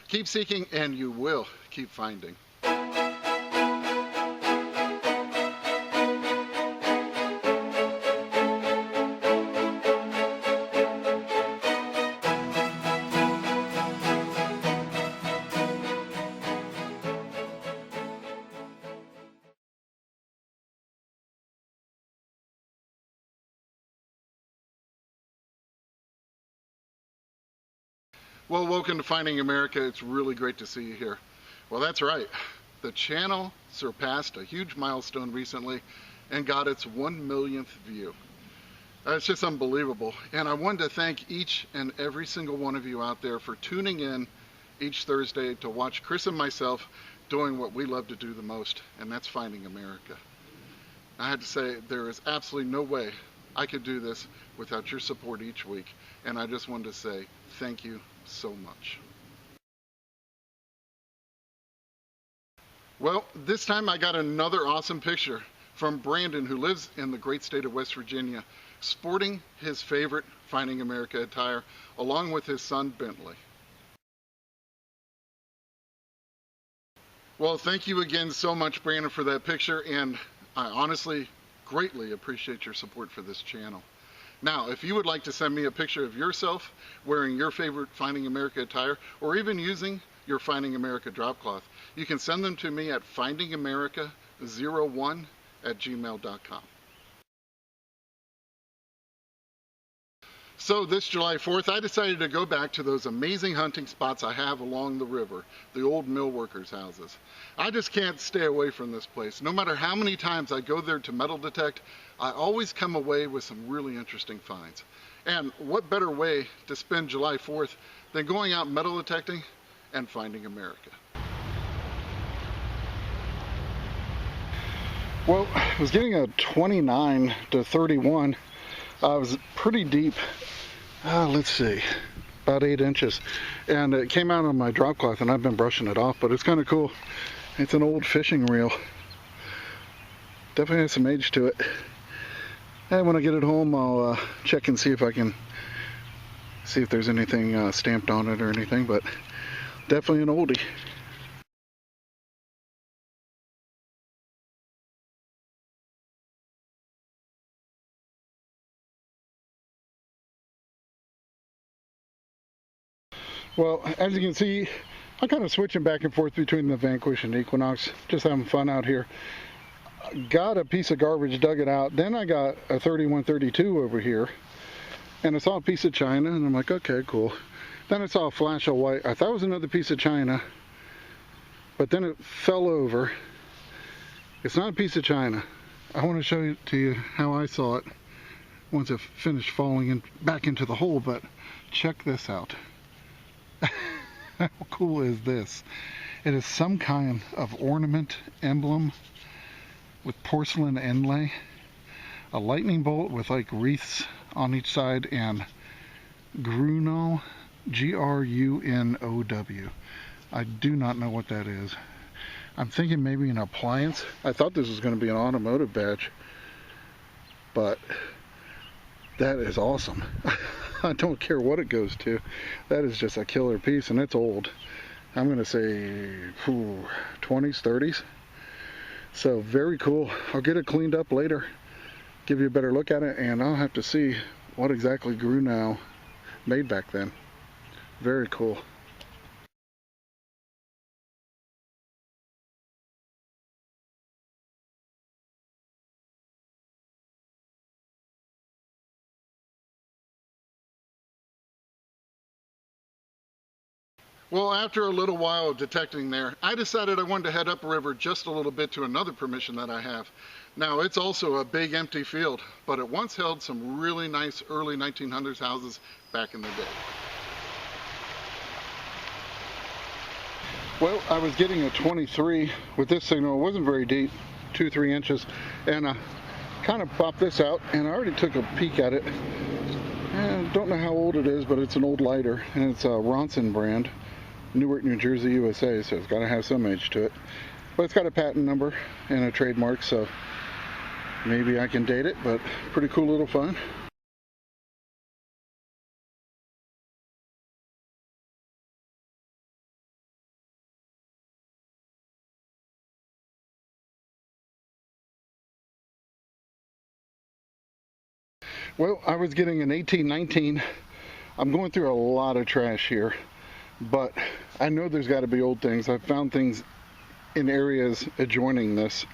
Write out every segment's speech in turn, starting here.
Keep seeking and you will keep finding. Well, welcome to Finding America. It's really great to see you here. Well, that's right. The channel surpassed a huge milestone recently and got its 1 millionth view. It's just unbelievable. And I wanted to thank each and every single one of you out there for tuning in each Thursday to watch Chris and myself doing what we love to do the most, and that's Finding America. I had to say, there is absolutely no way I could do this without your support each week. And I just wanted to say thank you so much. Well, this time I got another awesome picture from Brandon, who lives in the great state of West Virginia, sporting his favorite Finding America attire along with his son Bentley. Well, thank you again so much, Brandon, for that picture, and I honestly greatly appreciate your support for this channel. Now, if you would like to send me a picture of yourself wearing your favorite Finding America attire, or even using your Finding America drop cloth, you can send them to me at findingamerica01@gmail.com. So this July 4th, I decided to go back to those amazing hunting spots I have along the river, the old mill workers' houses. I just can't stay away from this place. No matter how many times I go there to metal detect, I always come away with some really interesting finds. And what better way to spend July 4th than going out metal detecting and Finding America? Well, I was getting a 29 to 31. I was pretty deep. Let's see, about 8 inches. And it came out on my drop cloth, and I've been brushing it off, but it's kind of cool. It's an old fishing reel. Definitely has some age to it. And when I get it home, I'll check and see if I can see if there's anything stamped on it or anything, but definitely an oldie. Well, as you can see, I'm kind of switching back and forth between the Vanquish and Equinox, just having fun out here. Got a piece of garbage, dug it out, then I got a 3132 over here, and I saw a piece of china, and I'm like, okay, cool. Then I saw a flash of white. I thought it was another piece of china, but then it fell over. It's not a piece of china. I want to show you to you how I saw it once it finished falling back into the hole, but check this out. How cool is this? It is some kind of ornament emblem with porcelain inlay, a lightning bolt with like wreaths on each side, and Grunow, G-R-U-N-O-W. I do not know what that is. I'm thinking maybe an appliance. I thought this was going to be an automotive badge, but that is awesome. I don't care what it goes to. That is just a killer piece, and it's old. I'm going to say 20s, 30s. So very cool. I'll get it cleaned up later, give you a better look at it, and I'll have to see what exactly Grunow made back then. Very cool. Well, after a little while of detecting there, I decided I wanted to head upriver just a little bit to another permission that I have. Now, it's also a big empty field, but it once held some really nice early 1900s houses back in the day. Well, I was getting a 23 with this signal. It wasn't very deep, 2-3 inches, and I kind of popped this out, and I already took a peek at it. And don't know how old it is, but it's an old lighter, and it's a Ronson brand. Newark, New Jersey, USA, so it's got to have some age to it. But it's got a patent number and a trademark, so maybe I can date it, but pretty cool little find. Well, I was getting an 1819. I'm going through a lot of trash here, but I know there's got to be old things. I've found things in areas adjoining this.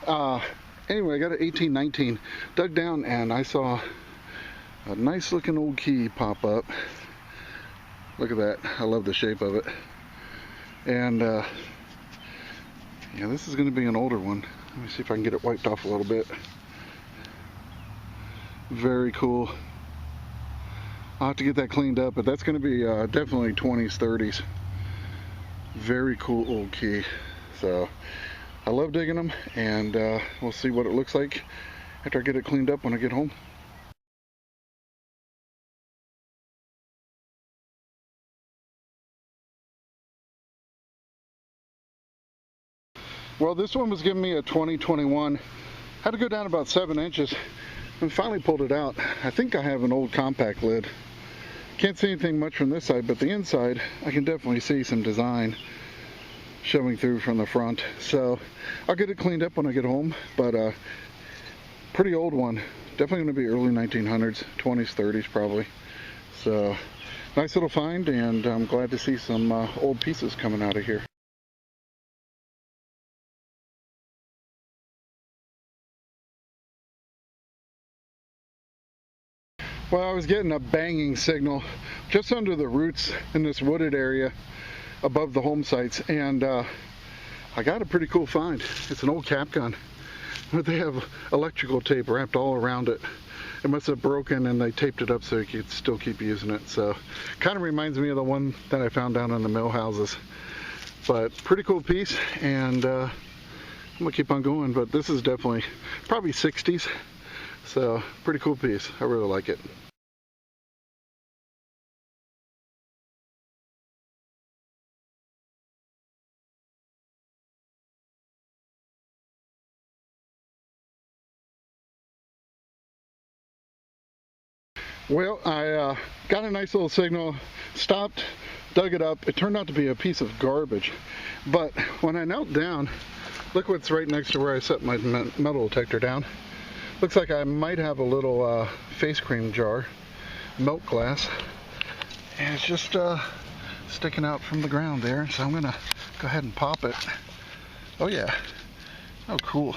Anyway, I got an 1819. Dug down and I saw a nice looking old key pop up. Look at that. I love the shape of it. And yeah, this is going to be an older one. Let me see if I can get it wiped off a little bit. Very cool. I'll have to get that cleaned up, but that's going to be definitely 20s, 30s. Very cool old key. So I love digging them, and we'll see what it looks like after I get it cleaned up when I get home. Well, this one was giving me a 2021. Had to go down about 7 inches and finally pulled it out. I think I have an old compact lid. Can't see anything much from this side, but the inside I can definitely see some design showing through from the front. So I'll get it cleaned up when I get home, but pretty old one. Definitely going to be early 1900s, 20s, 30s probably. So nice little find, and I'm glad to see some old pieces coming out of here. Well, I was getting a banging signal just under the roots in this wooded area above the home sites, and I got a pretty cool find. It's an old cap gun, but they have electrical tape wrapped all around it. It must have broken and they taped it up so you could still keep using it. So kind of reminds me of the one that I found down in the mill houses. But pretty cool piece, and I'm gonna keep on going, but this is definitely probably 60s. So pretty cool piece. I really like it. Well, I got a nice little signal, stopped, dug it up. It turned out to be a piece of garbage. But when I knelt down, look what's right next to where I set my metal detector down. Looks like I might have a little face cream jar, milk glass, and it's just sticking out from the ground there. So I'm gonna go ahead and pop it. Oh yeah, oh cool.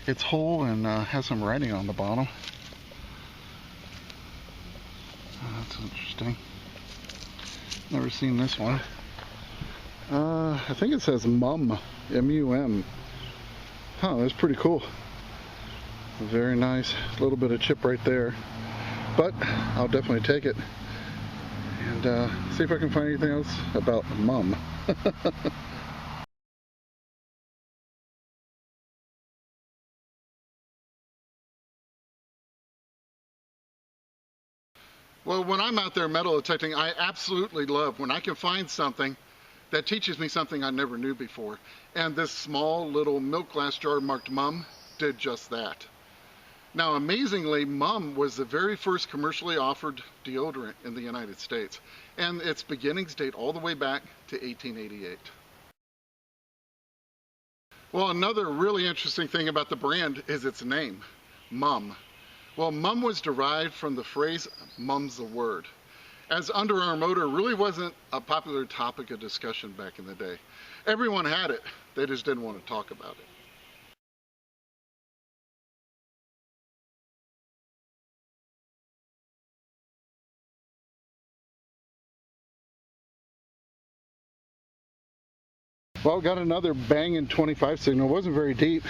It's whole and has some writing on the bottom. Oh, that's interesting. Never seen this one. I think it says MUM, M-U-M. Huh, that's pretty cool. Very nice. A little bit of chip right there. But I'll definitely take it. And see if I can find anything else about MUM. Well, when I'm out there metal detecting, I absolutely love when I can find something that teaches me something I never knew before. And this small little milk glass jar marked MUM did just that. Now, amazingly, MUM was the very first commercially offered deodorant in the United States, and its beginnings date all the way back to 1888. Well, another really interesting thing about the brand is its name, MUM. Well, MUM was derived from the phrase, "Mum's the word," as underarm motor really wasn't a popular topic of discussion back in the day. Everyone had it, they just didn't want to talk about it. Well, got another banging 25 signal. It wasn't very deep.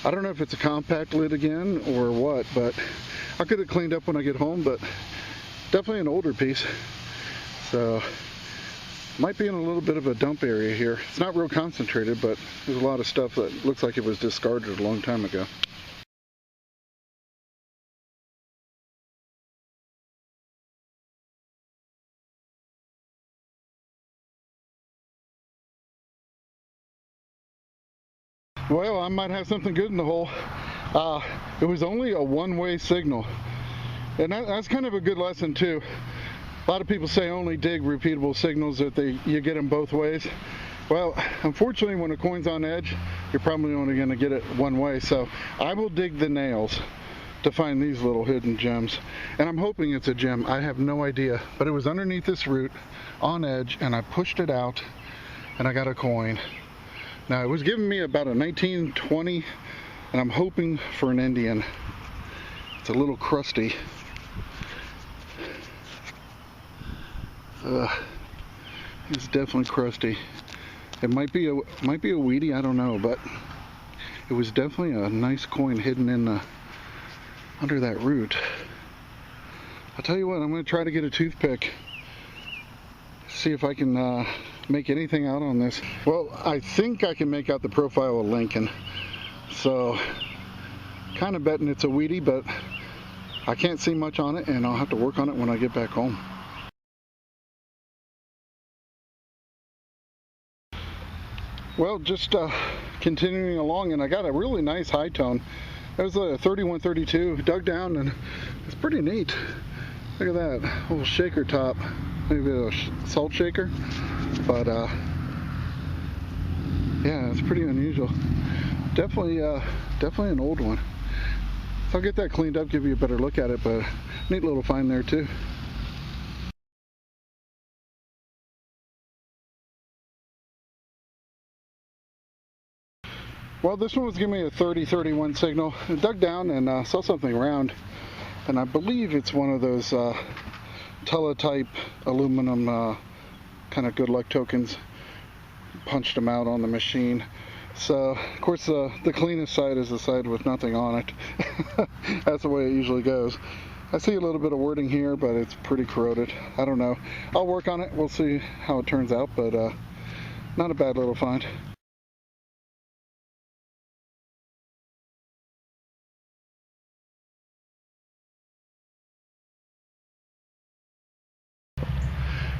I don't know if it's a compact lid again or what, but I'll get it cleaned up when I get home, but definitely an older piece. So might be in a little bit of a dump area here. It's not real concentrated, but there's a lot of stuff that looks like it was discarded a long time ago. Well, I might have something good in the hole. It was only a one-way signal, and that's kind of a good lesson too. A lot of people say only dig repeatable signals, that you get them both ways. Well, unfortunately, when a coin's on edge, you're probably only going to get it one way. So I will dig the nails. to find these little hidden gems. And I'm hoping it's a gem. I have no idea. But it was underneath this root on edge, and I pushed it out, and I got a coin. Now, it was giving me about a 1920, and I'm hoping for an Indian. It's a little crusty. It's definitely crusty. It might be a weedy, I don't know, but it was definitely a nice coin hidden in the under that root. I'll tell you what, I'm going to try to get a toothpick, see if I can make anything out on this. Well, I think I can make out the profile of Lincoln, so kind of betting it's a weedy, but I can't see much on it, and I'll have to work on it when I get back home. Well, just continuing along, and I got a really nice high tone. It was a 3132, dug down, and it's pretty neat. Look at that little shaker top, maybe a salt shaker, but yeah, it's pretty unusual. Definitely an old one. So I'll get that cleaned up, give you a better look at it, but neat little find there too. Well, this one was giving me a 30-31 signal. I dug down and saw something round, and I believe it's one of those teletype aluminum kind of good luck tokens. Punched them out on the machine. So, of course, the cleanest side is the side with nothing on it. That's the way it usually goes. I see a little bit of wording here, but it's pretty corroded. I don't know. I'll work on it. We'll see how it turns out, but not a bad little find.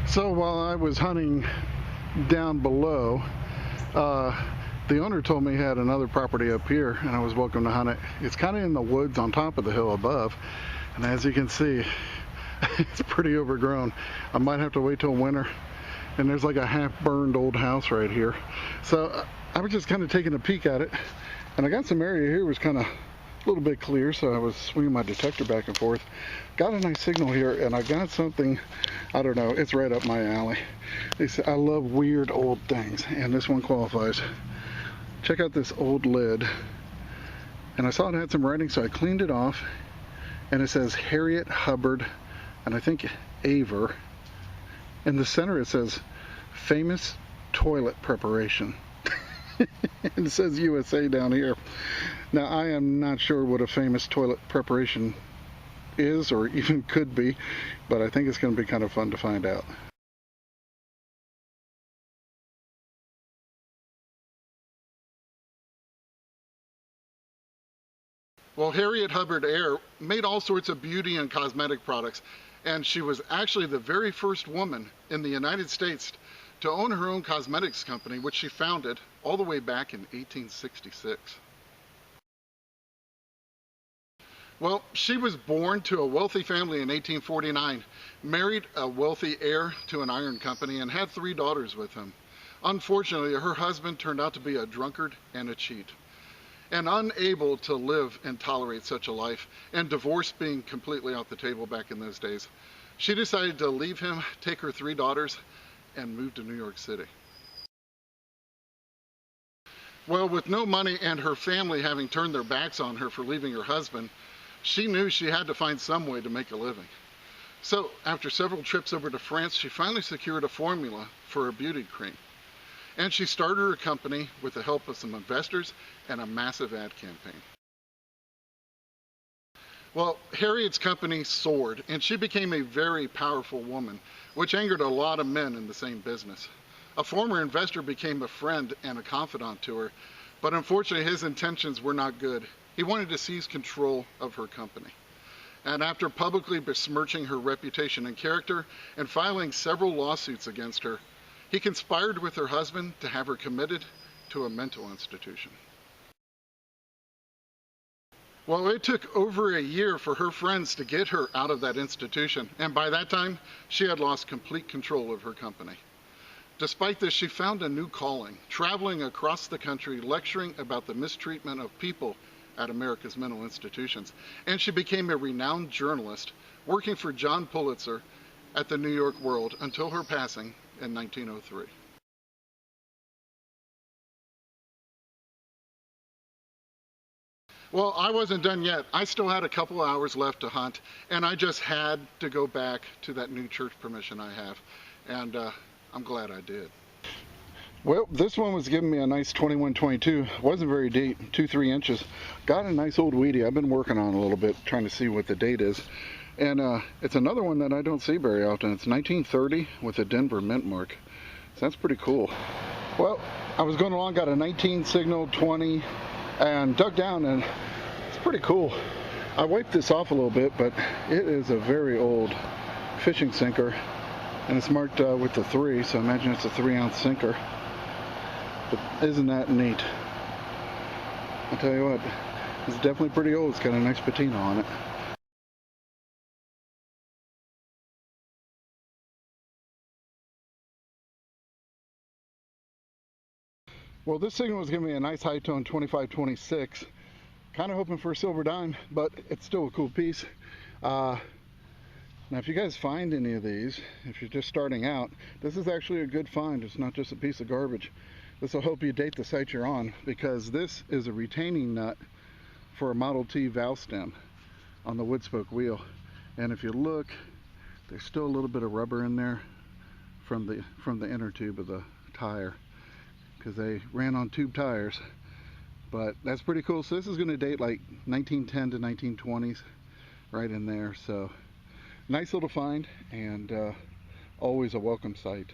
So while I was hunting down below, the owner told me he had another property up here, and I was welcome to hunt it. It's kind of in the woods on top of the hill above, and as you can see, it's pretty overgrown. I might have to wait till winter, and there's like a half-burned old house right here. So I was just kind of taking a peek at it, and I got some area here was kind of a little bit clear, so I was swinging my detector back and forth. Got a nice signal here, and I got something, I don't know, it's right up my alley. I love weird old things, and this one qualifies. Check out this old lid, and I saw it had some writing, so I cleaned it off, and it says Harriet Hubbard, and I think Aver. In the center it says famous toilet preparation. And it says USA down here. Now, I am not sure what a famous toilet preparation is or even could be, but I think it's going to be kind of fun to find out. Well, Harriet Hubbard Air made all sorts of beauty and cosmetic products, and she was actually the very first woman in the United States to own her own cosmetics company, which she founded all the way back in 1866. Well, she was born to a wealthy family in 1849, married a wealthy heir to an iron company, and had 3 daughters with him. Unfortunately, her husband turned out to be a drunkard and a cheat. And unable to live and tolerate such a life, and divorce being completely off the table back in those days, she decided to leave him, take her 3 daughters, and move to New York City. Well, with no money and her family having turned their backs on her for leaving her husband, she knew she had to find some way to make a living. So, after several trips over to France, she finally secured a formula for her beauty cream. And she started her company with the help of some investors and a massive ad campaign. Well, Harriet's company soared, and she became a very powerful woman, which angered a lot of men in the same business. A former investor became a friend and a confidant to her, but unfortunately his intentions were not good. He wanted to seize control of her company. And after publicly besmirching her reputation and character and filing several lawsuits against her, he conspired with her husband to have her committed to a mental institution. Well, it took over a year for her friends to get her out of that institution, and by that time, she had lost complete control of her company. Despite this, she found a new calling, traveling across the country, lecturing about the mistreatment of people at America's mental institutions. And she became a renowned journalist, working for John Pulitzer at the New York World until her passing in 1903. Well, I wasn't done yet. I still had a couple hours left to hunt, and I just had to go back to that new church permission I have, and I'm glad I did. Well, this one was giving me a nice 21-22. Wasn't very deep, 2-3 inches. Got a nice old weedy. I've been working on a little bit, trying to see what the date is. And it's another one that I don't see very often. It's 1930 with a Denver mint mark. So that's pretty cool. Well, I was going along, got a 19 signal, 20, and dug down, and it's pretty cool. I wiped this off a little bit, but it is a very old fishing sinker. And it's marked with the 3, so I imagine it's a 3-ounce sinker. But isn't that neat? I'll tell you what, it's definitely pretty old. It's got a nice patina on it. Well, this signal was giving me a nice high tone 25-26. Kind of hoping for a silver dime, but it's still a cool piece. Now, if you guys find any of these, if you're just starting out, this is actually a good find. It's not just a piece of garbage. This will help you date the site you're on, because this is a retaining nut for a Model T valve stem on the wood spoke wheel. And if you look, there's still a little bit of rubber in there from the inner tube of the tire, because they ran on tube tires. But that's pretty cool. So this is going to date like 1910 to 1920s, right in there. So nice little find, and always a welcome sight.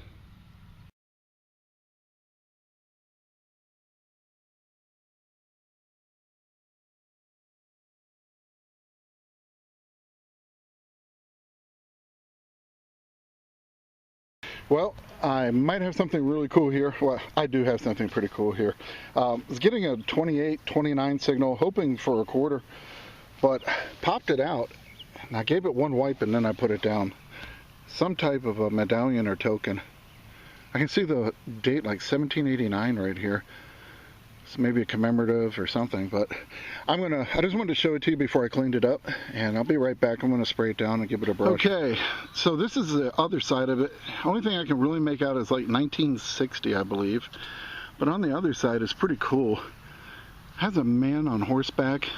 Well, I might have something really cool here. Well, I do have something pretty cool here. I was getting a 28, 29 signal, hoping for a quarter, but popped it out. And I gave it one wipe and then I put it down. Some type of a medallion or token. I can see the date like 1789 right here. It's maybe a commemorative or something, but I just wanted to show it to you before I cleaned it up, and I'll be right back. I'm gonna spray it down and give it a brush. Okay, so this is the other side of it. Only thing I can really make out is like 1960, I believe, but on the other side is pretty cool. It has a man on horseback,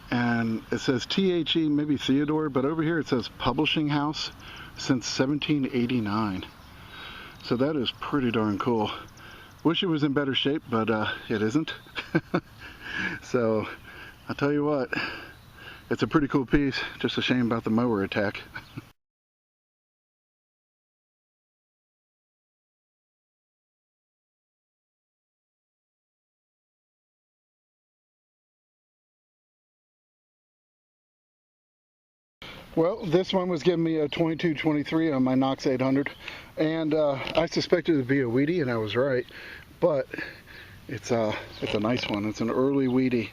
and it says THE, maybe Theodore, but over here it says publishing house since 1789. So that is pretty darn cool. Wish it was in better shape, but it isn't. So I'll tell you what, it's a pretty cool piece. Just a shame about the mower attack. Well, this one was giving me a 22-23 on my Knox 800, and I suspected it would be a weedy, and I was right. But it's a nice one. It's an early weedy,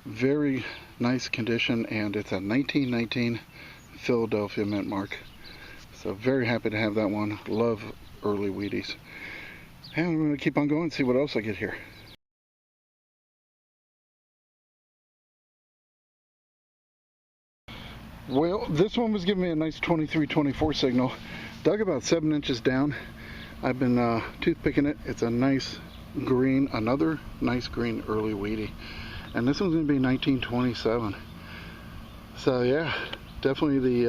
very nice condition, and it's a 1919 Philadelphia mint mark. So very happy to have that one. Love early weedies. And I'm going to keep on going and see what else I get here. Well, this one was giving me a nice 23-24 signal. Dug about 7 inches down. I've been toothpicking it. It's a nice green, another nice green early weedy. And this one's going to be 1927. So yeah, definitely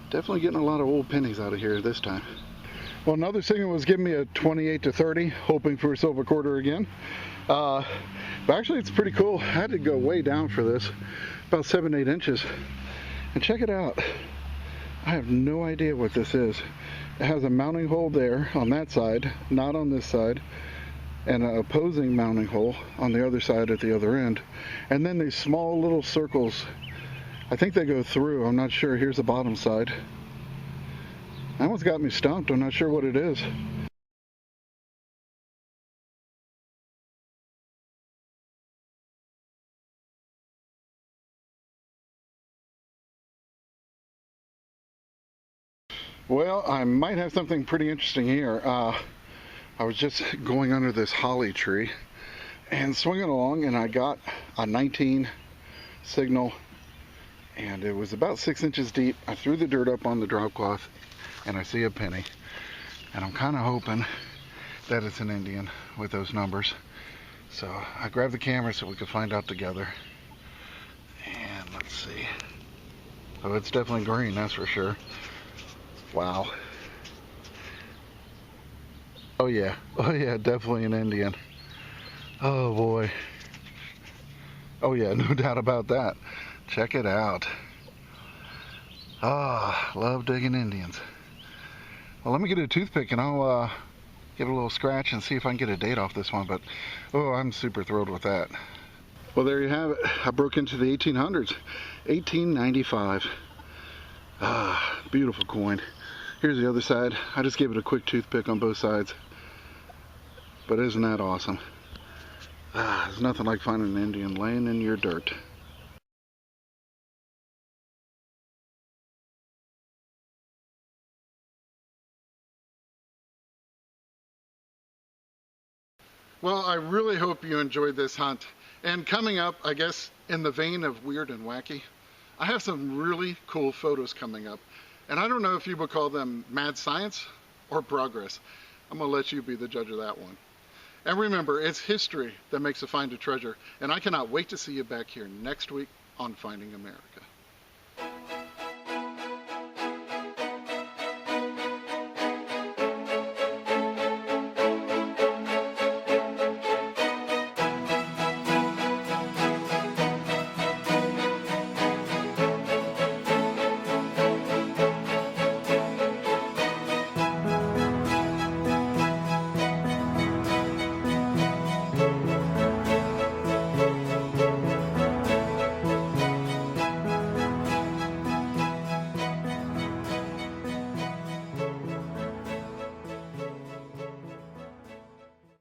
definitely getting a lot of old pennies out of here this time. Well, another signal was giving me a 28-30, hoping for a silver quarter again. But actually it's pretty cool. I had to go way down for this, about 7-8 inches. And check it out. I have no idea what this is. It has a mounting hole there on that side, not on this side, and an opposing mounting hole on the other side at the other end. And then these small little circles, I think they go through. I'm not sure. Here's the bottom side. That one's got me stumped. I'm not sure what it is. Well, I might have something pretty interesting here. I was just going under this holly tree, and swinging along, and I got a 19 signal, and it was about 6 inches deep. I threw the dirt up on the drop cloth, and I see a penny, and I'm kind of hoping that it's an Indian with those numbers. So I grabbed the camera so we could find out together. And let's see. Oh, it's definitely green, that's for sure. Wow. Oh yeah, definitely an Indian. Oh boy. Oh yeah, no doubt about that. Check it out. Ah, love digging Indians. Well, let me get a toothpick and I'll give it a little scratch and see if I can get a date off this one. But oh, I'm super thrilled with that. Well, there you have it. I broke into the 1800s. 1895. Ah, beautiful coin. Here's the other side. I just gave it a quick toothpick on both sides. But isn't that awesome? Ah, there's nothing like finding an Indian laying in your dirt. Well, I really hope you enjoyed this hunt. And coming up, I guess, in the vein of weird and wacky, I have some really cool photos coming up. And I don't know if you would call them mad science or progress. I'm gonna let you be the judge of that one. And remember, it's history that makes a find a treasure. And I cannot wait to see you back here next week on Finding America.